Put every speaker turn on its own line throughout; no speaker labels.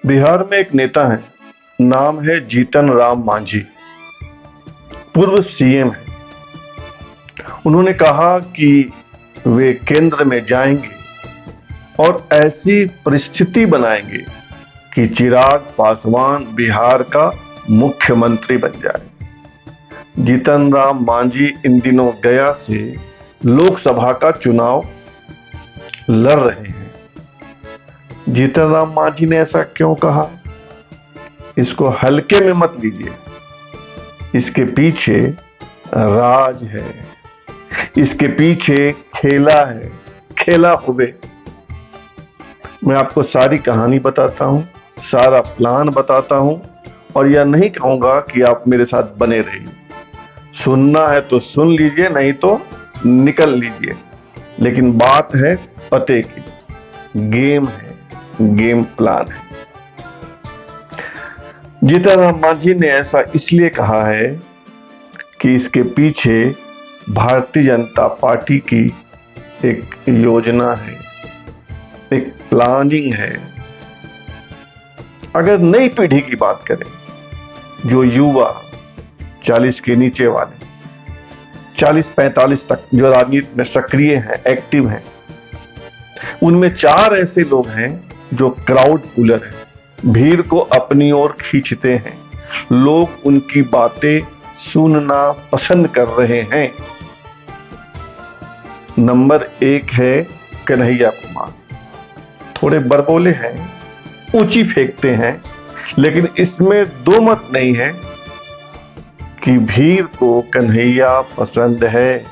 बिहार में एक नेता है, नाम है जीतन राम मांझी। पूर्व सीएम है। उन्होंने कहा कि वे केंद्र में जाएंगे और ऐसी परिस्थिति बनाएंगे कि चिराग पासवान बिहार का मुख्यमंत्री बन जाए। जीतन राम मांझी इन दिनों गया से लोकसभा का चुनाव लड़ रहे हैं। जीतन राम मांझी ने ऐसा क्यों कहा, इसको हल्के में मत लीजिए। इसके पीछे राज है, इसके पीछे खेला है, खेला हुए। मैं आपको सारी कहानी बताता हूं, सारा प्लान बताता हूं, और यह नहीं कहूंगा कि आप मेरे साथ बने रहिए। सुनना है तो सुन लीजिए, नहीं तो निकल लीजिए। लेकिन बात है पते की, गेम है, गेम प्लान है। जीतन राम मांझी ने ऐसा इसलिए कहा है कि इसके पीछे भारतीय जनता पार्टी की एक योजना है, एक प्लानिंग है। अगर नई पीढ़ी की बात करें, जो युवा 40 के नीचे वाले, 40-45 तक जो राजनीति में सक्रिय हैं, एक्टिव हैं, उनमें 4 ऐसे लोग हैं जो क्राउड पुलर हैं, भीड़ को अपनी ओर खींचते हैं। लोग उनकी बातें सुनना पसंद कर रहे हैं। नंबर 1 है कन्हैया कुमार। थोड़े बड़बोले हैं, ऊंची फेंकते हैं, लेकिन इसमें दो मत नहीं है कि भीड़ को कन्हैया पसंद है।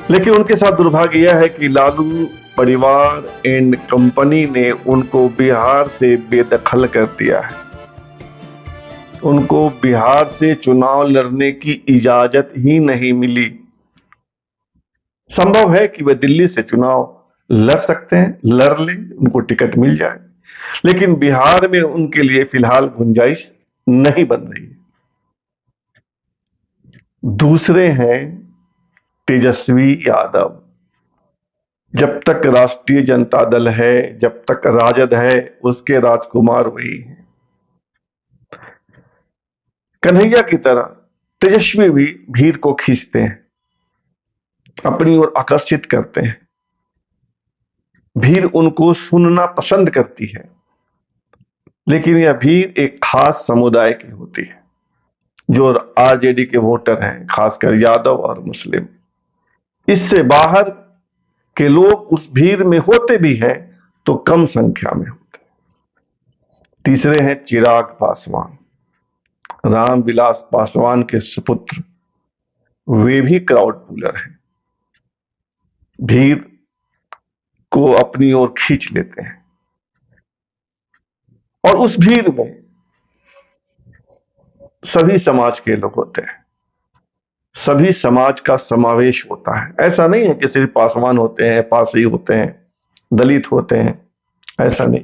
लेकिन उनके साथ दुर्भाग्य यह है कि लालू परिवार एंड कंपनी ने उनको बिहार से बेदखल कर दिया है। उनको बिहार से चुनाव लड़ने की इजाजत ही नहीं मिली। संभव है कि वे दिल्ली से चुनाव लड़ सकते हैं, लड़ लें, उनको टिकट मिल जाए, लेकिन बिहार में उनके लिए फिलहाल गुंजाइश नहीं बन रही है। दूसरे हैं तेजस्वी यादव। जब तक राष्ट्रीय जनता दल है, जब तक राजद है, उसके राजकुमार वही हैं। कन्हैया की तरह तेजस्वी भी भीड़ को खींचते हैं, अपनी ओर आकर्षित करते हैं। भीड़ उनको सुनना पसंद करती है, लेकिन यह भीड़ एक खास समुदाय की होती है, जो आरजेडी के वोटर हैं, खासकर यादव और मुस्लिम। इससे बाहर के लोग उस भीड़ में होते भी हैं तो कम संख्या में होते हैं। तीसरे हैं चिराग पासवान, रामविलास पासवान के सुपुत्र। वे भी क्राउड पुलर हैं, भीड़ को अपनी ओर खींच लेते हैं, और उस भीड़ में सभी समाज के लोग होते हैं, सभी समाज का समावेश होता है। ऐसा नहीं है कि सिर्फ पासवान होते हैं, पासी होते हैं, दलित होते हैं, ऐसा नहीं।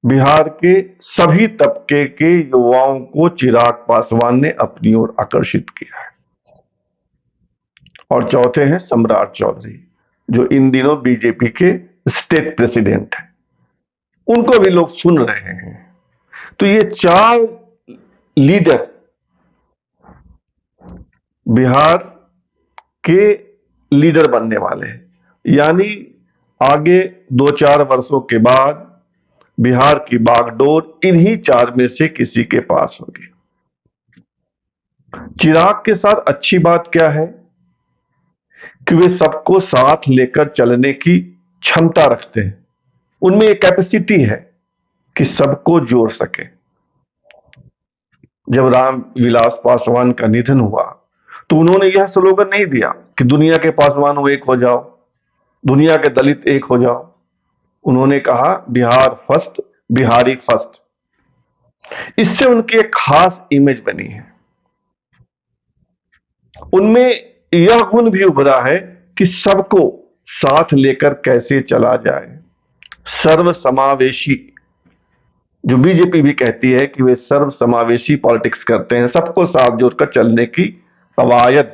बिहार के सभी तबके के युवाओं को चिराग पासवान ने अपनी ओर आकर्षित किया है। और चौथे हैं सम्राट चौधरी, जो इन दिनों बीजेपी के स्टेट प्रेसिडेंट हैं। उनको भी लोग सुन रहे हैं। तो ये 4 लीडर बिहार के लीडर बनने वाले हैं। यानी आगे 2-4 वर्षों के बाद बिहार की बागडोर इन्हीं 4 में से किसी के पास होगी। चिराग के साथ अच्छी बात क्या है कि वे सबको साथ लेकर चलने की क्षमता रखते हैं। उनमें एक कैपेसिटी है कि सबको जोड़ सके। जब रामविलास पासवान का निधन हुआ तो उन्होंने यह स्लोगन नहीं दिया कि दुनिया के पासवानों एक हो जाओ, दुनिया के दलित एक हो जाओ। उन्होंने कहा बिहार फर्स्ट, बिहारी फर्स्ट। इससे उनकी एक खास इमेज बनी है। उनमें यह गुण भी उभरा है कि सबको साथ लेकर कैसे चला जाए। सर्व समावेशी, जो बीजेपी भी कहती है कि वे सर्व समावेशी पॉलिटिक्स करते हैं, सबको साथ जोड़कर चलने की कवायद।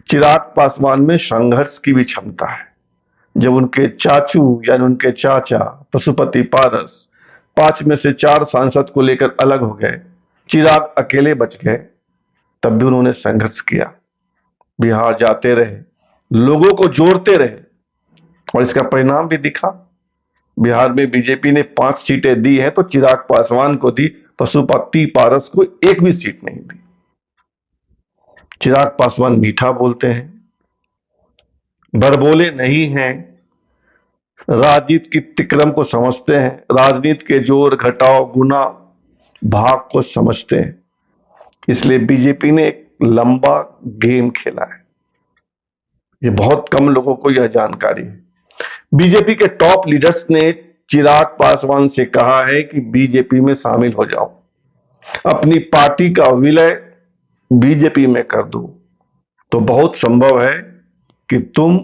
चिराग पासवान में संघर्ष की भी क्षमता है। जब उनके चाचू यानी उनके चाचा पशुपति पारस 5 में से 4 सांसद को लेकर अलग हो गए, चिराग अकेले बच गए, तब भी उन्होंने संघर्ष किया, बिहार जाते रहे, लोगों को जोड़ते रहे और इसका परिणाम भी दिखा। बिहार में बीजेपी ने 5 सीटें दी हैं तो चिराग पासवान को दी, पशुपति पारस को एक भी सीट नहीं दी। चिराग पासवान मीठा बोलते हैं, बड़बोले नहीं हैं, राजनीति की तिक्रम को समझते हैं, राजनीति के जोर घटाव गुना भाग को समझते हैं। इसलिए बीजेपी ने एक लंबा गेम खेला है। ये बहुत कम लोगों को यह जानकारी है। बीजेपी के टॉप लीडर्स ने चिराग पासवान से कहा है कि बीजेपी में शामिल हो जाओ, अपनी पार्टी का विलय बीजेपी में कर दो, तो बहुत संभव है कि तुम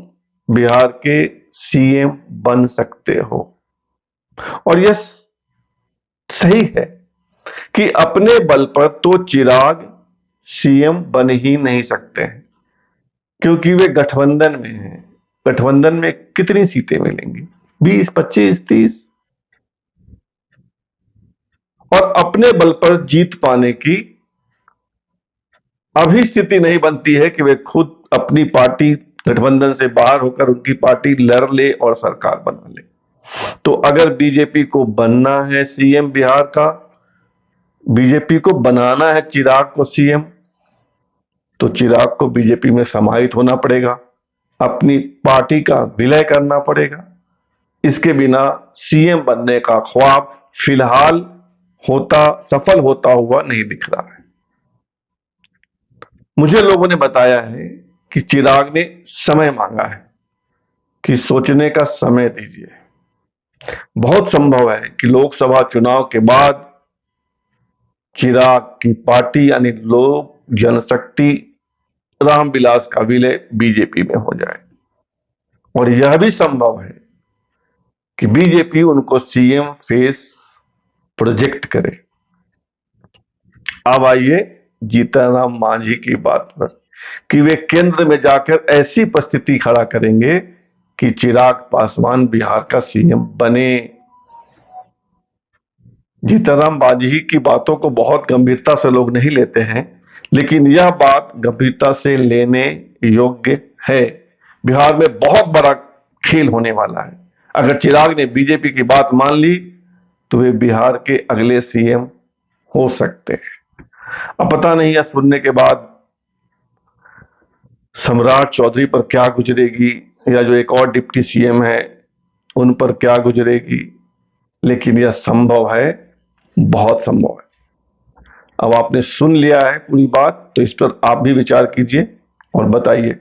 बिहार के सीएम बन सकते हो। और यह सही है कि अपने बल पर तो चिराग सीएम बन ही नहीं सकते हैं, क्योंकि वे गठबंधन में हैं। गठबंधन में कितनी सीटें मिलेंगी? 20, 25, 30। और अपने बल पर जीत पाने की अभी स्थिति नहीं बनती है कि वे खुद अपनी पार्टी गठबंधन से बाहर होकर उनकी पार्टी लड़ ले और सरकार बना ले। तो अगर बीजेपी को बनना है सीएम बिहार का, बीजेपी को बनाना है चिराग को सीएम, तो चिराग को बीजेपी में समाहित होना पड़ेगा, अपनी पार्टी का विलय करना पड़ेगा। इसके बिना सीएम बनने का ख्वाब फिलहाल सफल होता हुआ नहीं दिख रहा है। मुझे लोगों ने बताया है कि चिराग ने समय मांगा है कि सोचने का समय दीजिए। बहुत संभव है कि लोकसभा चुनाव के बाद चिराग की पार्टी यानी लोक जनशक्ति रामविलास का विलय बीजेपी में हो जाए, और यह भी संभव है कि बीजेपी उनको सीएम फेस प्रोजेक्ट करे। अब आइए जीतन राम मांझी की बात पर कि वे केंद्र में जाकर ऐसी परिस्थिति खड़ा करेंगे कि चिराग पासवान बिहार का सीएम बने। जीतन राम मांझी की बातों को बहुत गंभीरता से लोग नहीं लेते हैं, लेकिन यह बात गंभीरता से लेने योग्य है। बिहार में बहुत बड़ा खेल होने वाला है। अगर चिराग ने बीजेपी की बात मान ली तो वे बिहार के अगले सीएम हो सकते हैं। अब पता नहीं यह सुनने के बाद सम्राट चौधरी पर क्या गुजरेगी या जो एक और डिप्टी सीएम है उन पर क्या गुजरेगी, लेकिन यह संभव है, बहुत संभव है। अब आपने सुन लिया है पूरी बात, तो इस पर आप भी विचार कीजिए और बताइए